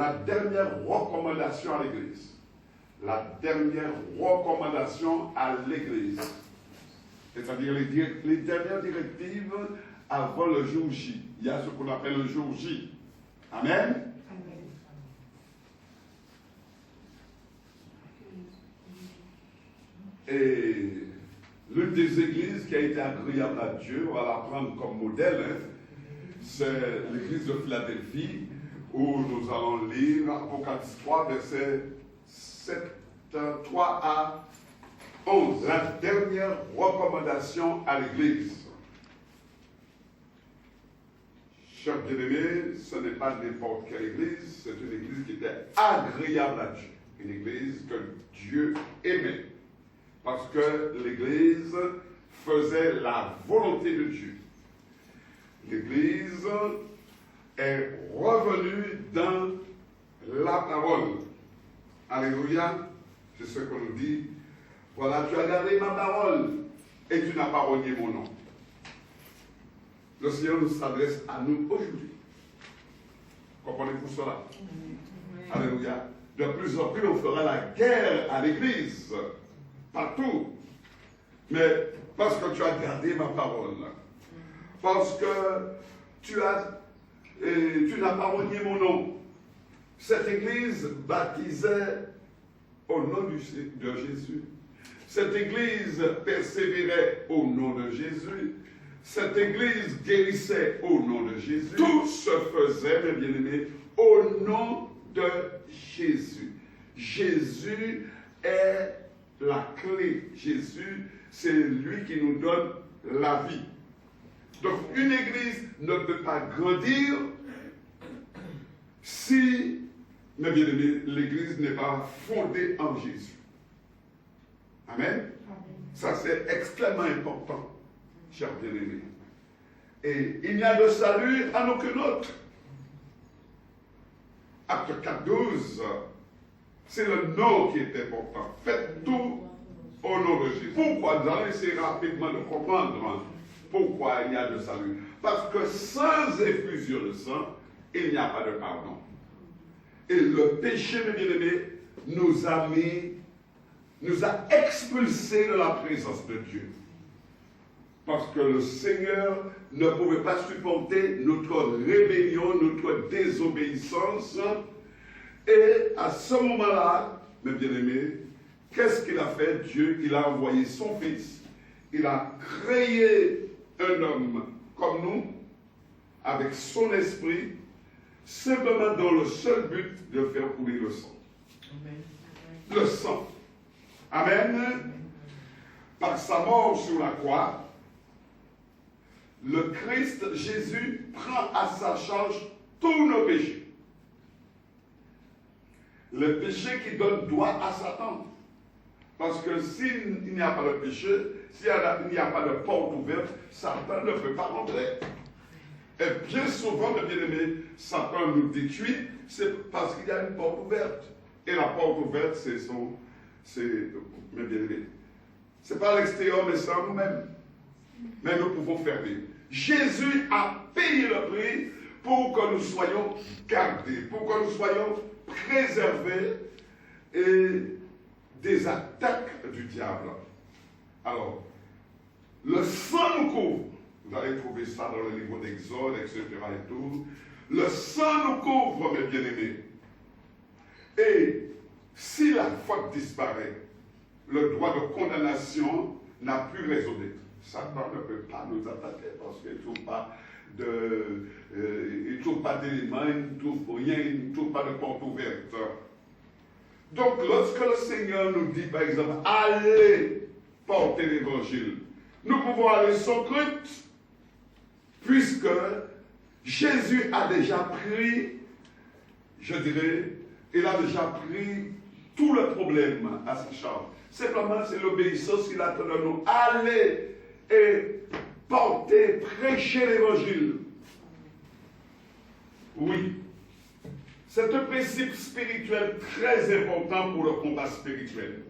la dernière recommandation à l'Église. La dernière recommandation à l'Église. C'est-à-dire les dernières directives avant le jour J. Il y a ce qu'on appelle le jour J. Amen. Et l'une des églises qui a été agréable à Dieu, on va la prendre comme modèle, c'est l'église de Philadelphie, où nous allons lire Apocalypse 3, versets 3 à 11. La dernière recommandation à l'église. Chers bien-aimés, ce n'est pas n'importe quelle église, c'est une église qui était agréable à Dieu. Une église que Dieu aimait. Parce que l'Église faisait la volonté de Dieu. L'Église est revenue dans la parole. Alléluia. C'est ce qu'on nous dit. Voilà, tu as gardé ma parole et tu n'as pas renié mon nom. Le Seigneur nous s'adresse à nous aujourd'hui. Comprenez-vous cela? Alléluia. De plus en plus, on fera la guerre à l'Église. Partout. Mais parce que tu as gardé ma parole. Parce que tu n'as pas renié mon nom. Cette église baptisait au nom de Jésus. Cette église persévérait au nom de Jésus. Cette église guérissait au nom de Jésus. Tout se faisait, mes bien-aimés, au nom de Jésus. Jésus est la clé. Jésus, c'est lui qui nous donne la vie. Donc, une église ne peut pas grandir si, mes bien-aimés, l'église n'est pas fondée en Jésus. Amen. Ça, c'est extrêmement important, chers bien-aimés. Et il n'y a de salut en aucun autre. Acte 4:12. C'est le nom qui est important. Faites tout au nom de Jésus. Pourquoi? Nous allons essayer rapidement de comprendre pourquoi il y a de salut. Parce que sans effusion de sang, il n'y a pas de pardon. Et le péché, mes bien-aimés, nous a expulsés de la présence de Dieu. Parce que le Seigneur ne pouvait pas supporter notre rébellion, notre désobéissance. Et à ce moment-là, mes bien-aimés, qu'est-ce qu'il a fait? Dieu, il a envoyé son Fils. Il a créé un homme comme nous, avec son esprit, simplement dans le seul but de faire couler le sang. Amen. Le sang. Amen. Par sa mort sur la croix, le Christ Jésus prend à sa charge tous nos péchés. Le péché qui donne droit à Satan. Parce que s'il n'y a pas de péché, s'il n'y a pas de porte ouverte, Satan ne peut pas rentrer. Et bien souvent, mes bien-aimés, Satan nous détruit, c'est parce qu'il y a une porte ouverte. Et la porte ouverte, c'est mes bien-aimés. Ce n'est pas à l'extérieur, mais c'est en nous-mêmes. Mais nous pouvons fermer. Jésus a payé le prix pour que nous soyons gardés, pour que nous soyons préservés et des attaques du diable. Alors, le sang nous couvre. Vous allez trouver ça dans le livre d'Exode, etc. et tout. Le sang nous couvre, mes bien-aimés. Et si la faute disparaît, le droit de condamnation n'a plus raison d'être. Satan ne peut pas nous attaquer parce qu'il ne trouve pas d'éléments, il ne trouve rien, il ne trouve pas de porte ouverte. Donc, lorsque le Seigneur nous dit, par exemple, allez porter l'évangile, nous pouvons aller sans crainte, puisque Jésus a déjà pris, je dirais, il a déjà pris tout le problème à sa charge. Simplement, c'est l'obéissance qu'il attend de nous. Allez et porter, prêcher l'évangile. Oui. C'est un principe spirituel très important pour le combat spirituel.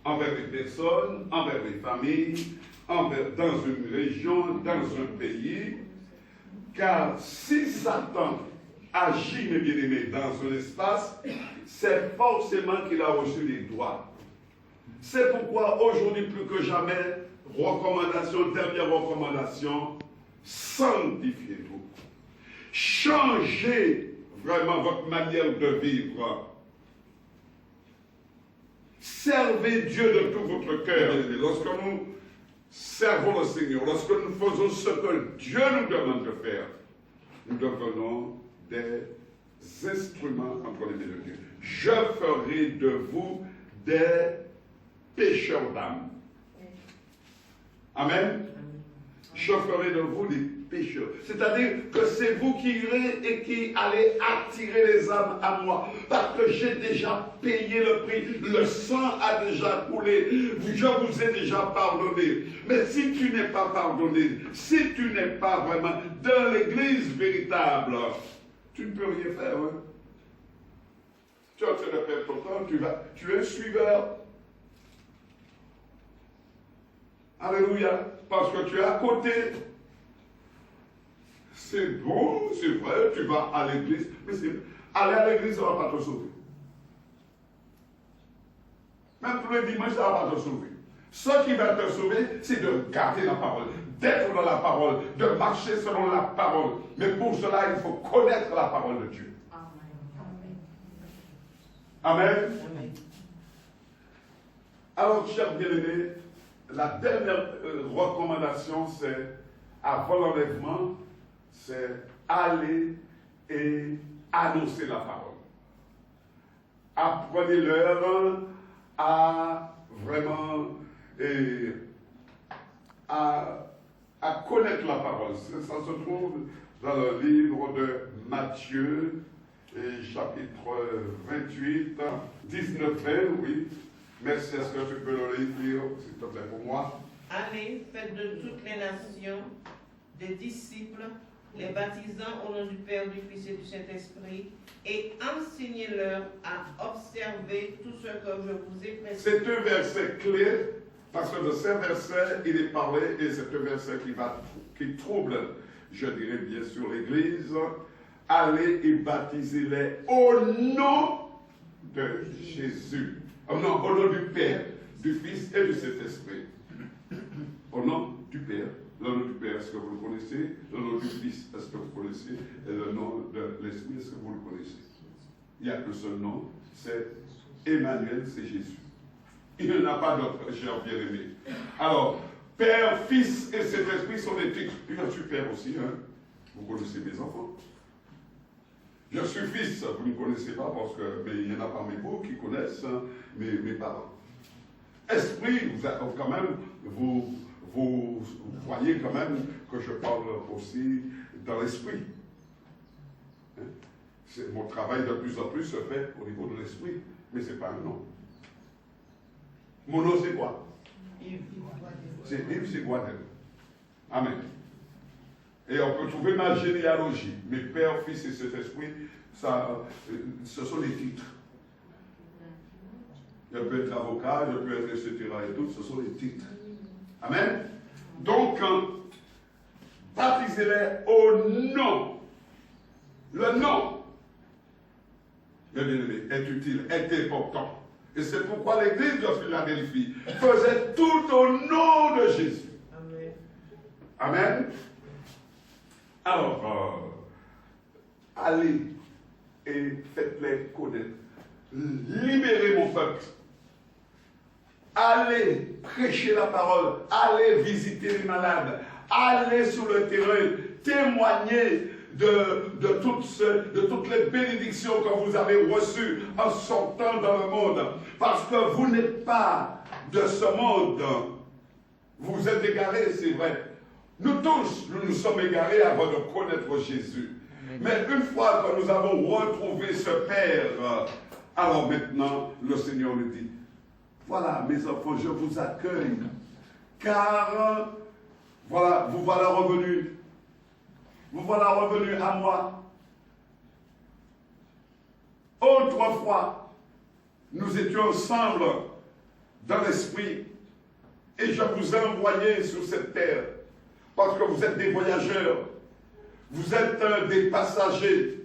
Envers les personnes, envers les familles, dans une région, dans un pays. Car si Satan agit, mes bien-aimés, dans un espace, c'est forcément qu'il a reçu des droits. C'est pourquoi aujourd'hui, plus que jamais, dernière recommandation, sanctifiez-vous. Changez vraiment votre manière de vivre. Servez Dieu de tout votre cœur. Lorsque nous servons le Seigneur, lorsque nous faisons ce que Dieu nous demande de faire, nous devenons des instruments entre les mains de Dieu. Je ferai de vous des pécheurs d'âme. Amen. Je ferai de vous des pécheurs. C'est-à-dire que c'est vous qui irez et qui allez attirer les âmes à moi. Parce que j'ai déjà payé le prix. Le sang a déjà coulé. Je vous ai déjà pardonné. Mais si tu n'es pas pardonné, si tu n'es pas vraiment dans l'église véritable, tu ne peux rien faire. Hein? Tu es en train de perdre ton temps, tu es un suiveur. Alléluia. Parce que tu es à côté. C'est bon, c'est vrai, tu vas à l'église. Mais aller à l'église, ça ne va pas te sauver. Même tous les dimanches, ça ne va pas te sauver. Ce qui va te sauver, c'est de garder la parole, d'être dans la parole, de marcher selon la parole. Mais pour cela, il faut connaître la parole de Dieu. Amen. Amen. Alors, chers bien-aimés, la dernière recommandation, c'est, avant l'enlèvement, c'est aller et annoncer la parole. Apprenez-leur à vraiment à connaître la parole. Ça se trouve dans le livre de Matthieu, chapitre 28, 19-20, oui. Merci, est-ce que tu peux le lire, s'il te plaît, pour moi? Allez, faites de toutes les nations des disciples, les baptisant au nom du Père, du Fils et du Saint-Esprit, et enseignez-leur à observer tout ce que je vous ai prescrit. C'est un verset clé, parce que de ce verset, il est parlé, et c'est un verset qui trouble, je dirais bien sûr, l'Église. Allez et baptisez-les au nom de Jésus. Non, au nom du Père, du Fils et du Saint-Esprit. Au nom du Père. Le nom du Père, est-ce que vous le connaissez? Le nom du Fils, est-ce que vous connaissez? Et le nom de l'Esprit, est-ce que vous le connaissez? Il n'y a que ce nom, c'est Emmanuel, c'est Jésus. Il n'y en a pas d'autre, cher bien-aimé. Alors, Père, Fils et Saint-Esprit sont des titres. Je suis Père aussi, hein? Vous connaissez mes enfants. Je suis fils, vous ne connaissez pas parce que, mais il y en a parmi vous qui connaissent hein, mes parents. Esprit, quand même, vous voyez quand même que je parle aussi dans l'esprit. Hein? Mon travail de plus en plus se fait au niveau de l'esprit, mais ce n'est pas un nom. Mon nom c'est quoi? C'est Yves, c'est Guadel. Amen. Et on peut trouver ma généalogie. Mes pères, fils et Saint-Esprit, ce sont les titres. Je peux être avocat, je peux être etc. et tout, ce sont les titres. Amen. Donc, baptisez-les au nom. Le nom, mes bien-aimés, est utile, est important. Et c'est pourquoi l'Église de Philadelphie faisait tout au nom de Jésus. Amen. Amen. Alors, allez et faites-les connaître. Libérez mon peuple. Allez prêcher la parole. Allez visiter les malades. Allez sur le terrain. Témoigner de toutes les bénédictions que vous avez reçues en sortant dans le monde. Parce que vous n'êtes pas de ce monde. Vous êtes égarés, c'est vrai. Nous tous, nous nous sommes égarés avant de connaître Jésus. Amen. Mais une fois que nous avons retrouvé ce Père, alors maintenant, le Seigneur nous dit, voilà mes enfants, je vous accueille, car voilà, vous voilà revenus. Vous voilà revenus à moi. Autrefois, nous étions ensemble dans l'esprit, et je vous ai envoyé sur cette terre. Parce que vous êtes des voyageurs, vous êtes des passagers.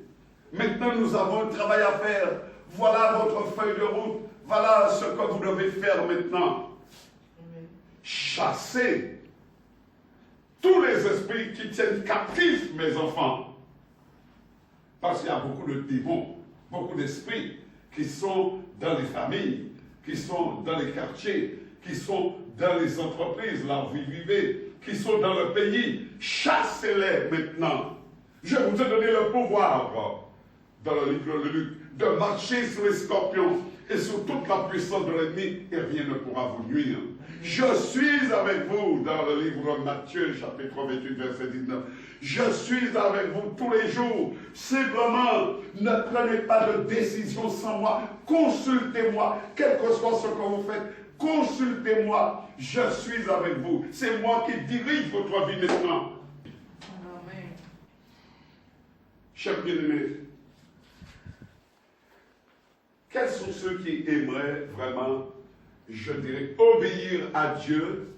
Maintenant, nous avons un travail à faire. Voilà votre feuille de route. Voilà ce que vous devez faire maintenant. Chassez tous les esprits qui tiennent captifs mes enfants. Parce qu'il y a beaucoup de démons, beaucoup d'esprits qui sont dans les familles, qui sont dans les quartiers, qui sont dans les entreprises, là où vous vivez, qui sont dans le pays. Chassez-les maintenant. Je vous ai donné le pouvoir, dans le livre de Luc, de marcher sur les scorpions et sur toute la puissance de l'ennemi, et rien ne pourra vous nuire. Je suis avec vous, dans le livre de Matthieu, chapitre 28, verset 19. Je suis avec vous tous les jours. Simplement, ne prenez pas de décision sans moi. Consultez-moi, quel que soit ce que vous faites. Consultez-moi, je suis avec vous. C'est moi qui dirige votre vie maintenant. Amen. Chers bien-aimés, quels sont ceux qui aimeraient vraiment, je dirais, obéir à Dieu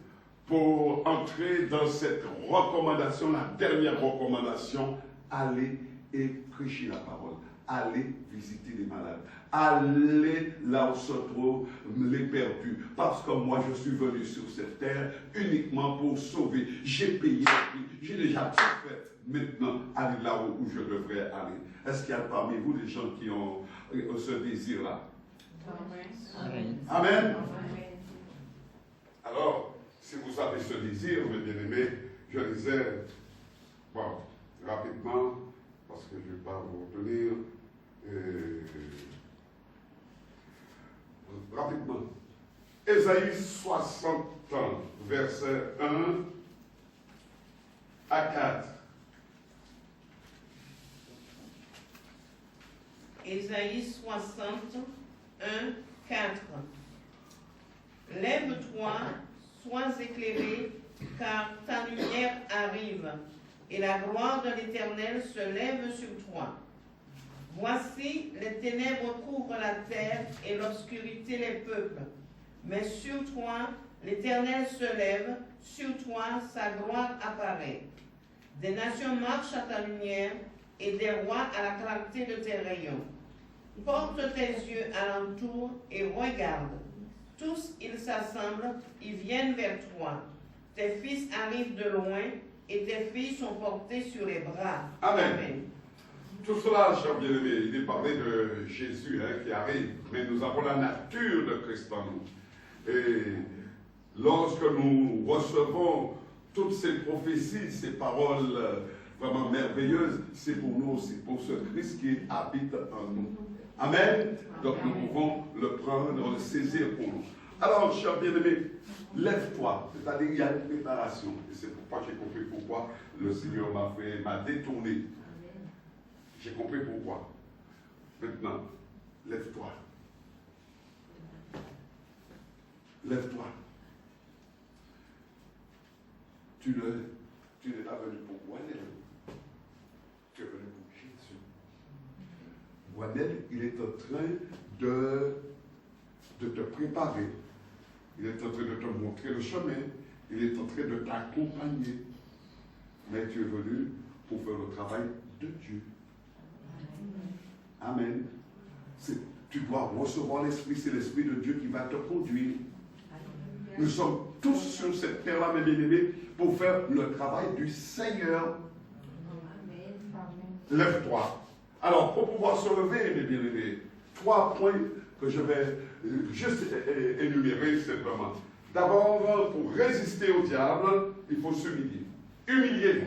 pour entrer dans cette recommandation, la dernière recommandation, aller et prêcher la parole, aller visiter les malades, aller là où se trouvent les perdus, parce que moi je suis venu sur cette terre uniquement pour sauver. J'ai payé la vie, j'ai déjà tout fait. Maintenant, aller là où je devrais aller. Est-ce qu'il y a parmi vous des gens qui ont ce désir-là? Amen. Amen. Alors, si vous avez ce désir, mes bien-aimés, je disais, bon, rapidement, parce que je ne vais pas vous retenir, rapidement. Ésaïe 60, verset 1 à 4. Ésaïe 60, 1, 4. Lève-toi, sois éclairé, car ta lumière arrive, et la gloire de l'Éternel se lève sur toi. Voici, les ténèbres couvrent la terre et l'obscurité les peuples. Mais sur toi, l'Éternel se lève, sur toi, sa gloire apparaît. Des nations marchent à ta lumière, et des rois à la clarté de tes rayons. Porte tes yeux alentour et regarde. Tous, ils s'assemblent, ils viennent vers toi. Tes fils arrivent de loin et tes filles sont portées sur les bras. Amen. Tout cela, chers bien-aimés, il est parlé de Jésus qui arrive, mais nous avons la nature de Christ en nous. Et lorsque nous recevons toutes ces prophéties, ces paroles vraiment merveilleuses, c'est pour nous aussi, pour ce Christ qui habite en nous. Amen. Donc nous pouvons le prendre, le saisir pour nous. Alors, chers bien-aimés, lève-toi. C'est-à-dire qu'il y a une préparation. Et c'est pourquoi j'ai compris pourquoi le Seigneur m'a détourné. J'ai compris pourquoi. Maintenant, lève-toi. Lève-toi. Tu n'es pas venu pour Gwenel. Tu es venu pour Jésus. Gwenel, il est en train de te préparer. Il est en train de te montrer le chemin. Il est en train de t'accompagner. Mais tu es venu pour faire le travail de Dieu. Amen. Tu dois recevoir l'Esprit. C'est l'Esprit de Dieu qui va te conduire. Nous sommes tous sur cette terre-là, mes bien-aimés, pour faire le travail du Seigneur. Lève-toi. Alors, pour pouvoir se lever, mes bien-aimés, 3 points que je vais juste énumérer simplement. D'abord, pour résister au diable, il faut s'humilier. Humilier.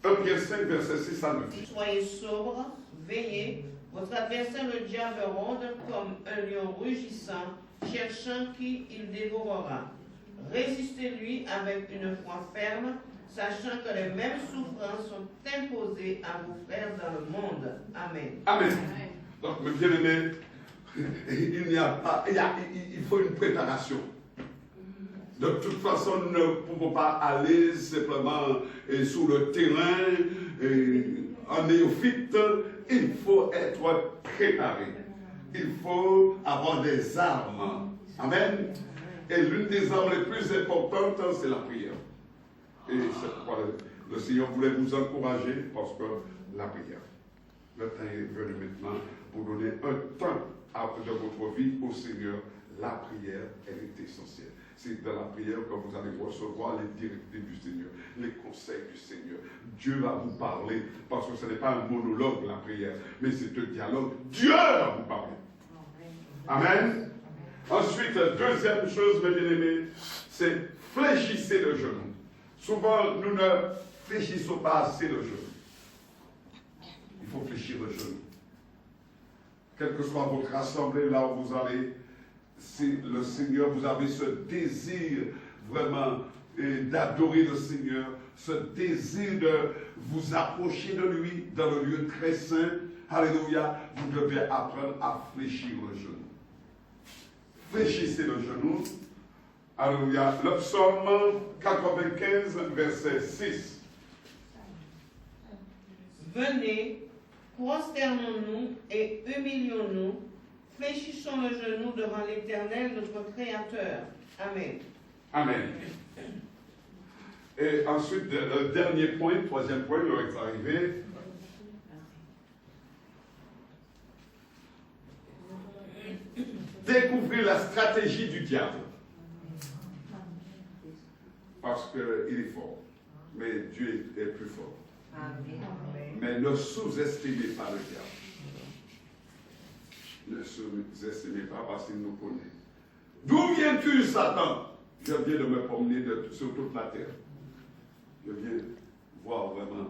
1 Pierre 5, verset 6 à 9. Soyez sobres, veillez. Votre adversaire, le diable, rôde comme un lion rugissant, cherchant qui il dévorera. Résistez-lui avec une foi ferme, sachant que les mêmes souffrances sont imposées à vos frères dans le monde. Amen. Amen. Donc, mes bien-aimés, il faut une préparation. De toute façon, nous ne pouvons pas aller simplement sur le terrain en néophyte. Il faut être préparé. Il faut avoir des armes. Amen. Et l'une des armes les plus importantes, c'est la prière. Et c'est pourquoi le Seigneur voulait vous encourager, parce que la prière. le temps est venu maintenant pour donner un temps de votre vie au Seigneur. La prière, elle est essentielle. C'est dans la prière que vous allez recevoir les directives du Seigneur, les conseils du Seigneur. Dieu va vous parler, parce que ce n'est pas un monologue, la prière, mais c'est un dialogue. Dieu va vous parler. Amen. Ensuite, deuxième chose, mes bien-aimés, c'est fléchissez le genou. Souvent, nous ne fléchissons pas assez le genou. Il faut fléchir le genou. Quelle que soit votre assemblée, là où vous allez, si le Seigneur, vous avez ce désir vraiment d'adorer le Seigneur, ce désir de vous approcher de lui dans le lieu très saint, alléluia, vous devez apprendre à fléchir le genou. Fléchissez le genou. Alléluia. Le psaume 95, verset 6. Venez, prosternons-nous et humilions-nous, fléchissons le genou devant l'Éternel, notre Créateur. Amen. Amen. Et ensuite, le dernier point, troisième point, il est arrivé. Découvrez la stratégie du diable. Parce qu'il est fort. Mais Dieu est plus fort. Amen. Mais ne sous-estimez pas le diable. Ne sous-estimez pas parce qu'il nous connaît. D'où viens-tu, Satan? Je viens de me promener sur toute la terre. Je viens voir vraiment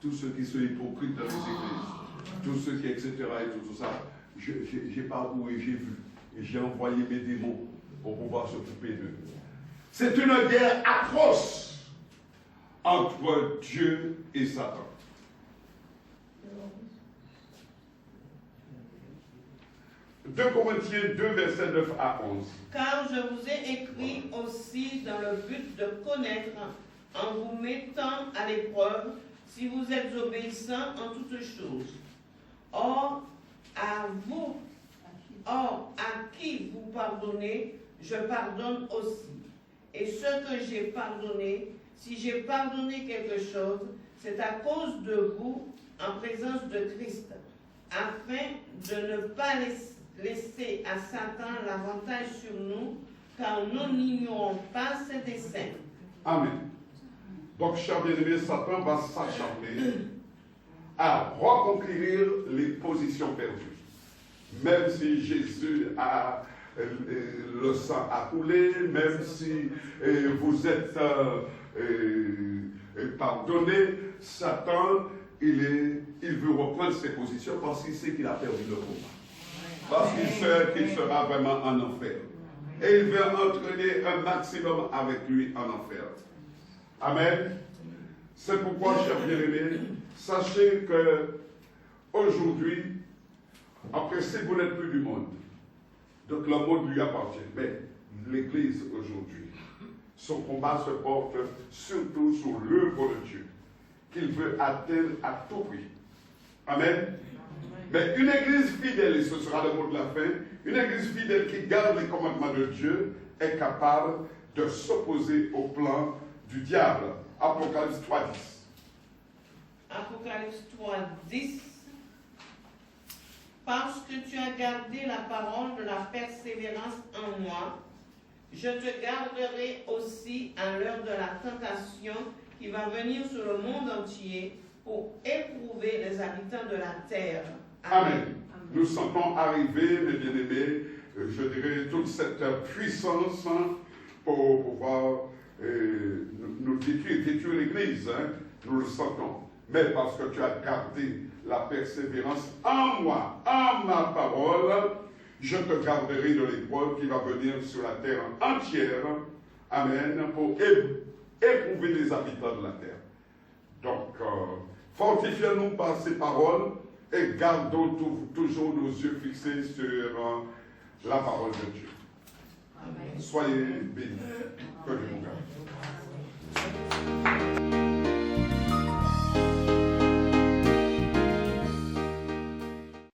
tous ceux qui sont hypocrites dans les églises, tous ceux qui, etc. et tout ça. J'ai parcouru, j'ai vu, et j'ai envoyé mes démons pour pouvoir s'occuper d'eux. C'est une guerre atroce entre Dieu et Satan. « 2 Corinthiens 2, verset 9 à 11. Car je vous ai écrit aussi dans le but de connaître, en vous mettant à l'épreuve, si vous êtes obéissants en toutes choses. Or, à qui vous pardonnez, je pardonne aussi. Et ce que j'ai pardonné, si j'ai pardonné quelque chose, c'est à cause de vous, en présence de Christ, afin de ne pas laisser à Satan l'avantage sur nous, car nous n'ignorons pas ses desseins. » Amen. Donc, chers bien-aimés, Satan va s'acharner à reconquérir les positions perdues. Même si Jésus a le sang a coulé, même si vous êtes pardonné, Satan, il veut reprendre ses positions parce qu'il sait qu'il a perdu le combat. Parce qu'il sait qu'il sera vraiment en enfer. Et il veut entraîner un maximum avec lui en enfer. Amen. C'est pourquoi, chers bien-aimés, sachez que aujourd'hui, après, si vous n'êtes plus du monde, donc le monde lui appartient, mais l'Église aujourd'hui, son combat se porte surtout sur l'œuvre de Dieu, qu'il veut atteindre à tout prix. Amen. Mais une Église fidèle, et ce sera le mot de la fin, une Église fidèle qui garde les commandements de Dieu est capable de s'opposer au plan du diable. Apocalypse 3.10. Apocalypse 3.10. Parce que tu as gardé la parole de la persévérance en moi, je te garderai aussi à l'heure de la tentation qui va venir sur le monde entier pour éprouver les habitants de la terre. Amen. Amen. Nous sentons arriver, mes bien-aimés, je dirais, toute cette puissance pour pouvoir nous détruire l'Église. Nous le sentons. Mais parce que tu as gardé la persévérance en moi, en ma parole, je te garderai de l'épreuve qui va venir sur la terre entière. Amen. Pour éprouver les habitants de la terre. Donc, fortifions-nous par ces paroles et gardons toujours nos yeux fixés sur la parole de Dieu. Amen. Soyez bénis. Que Dieu vous garde.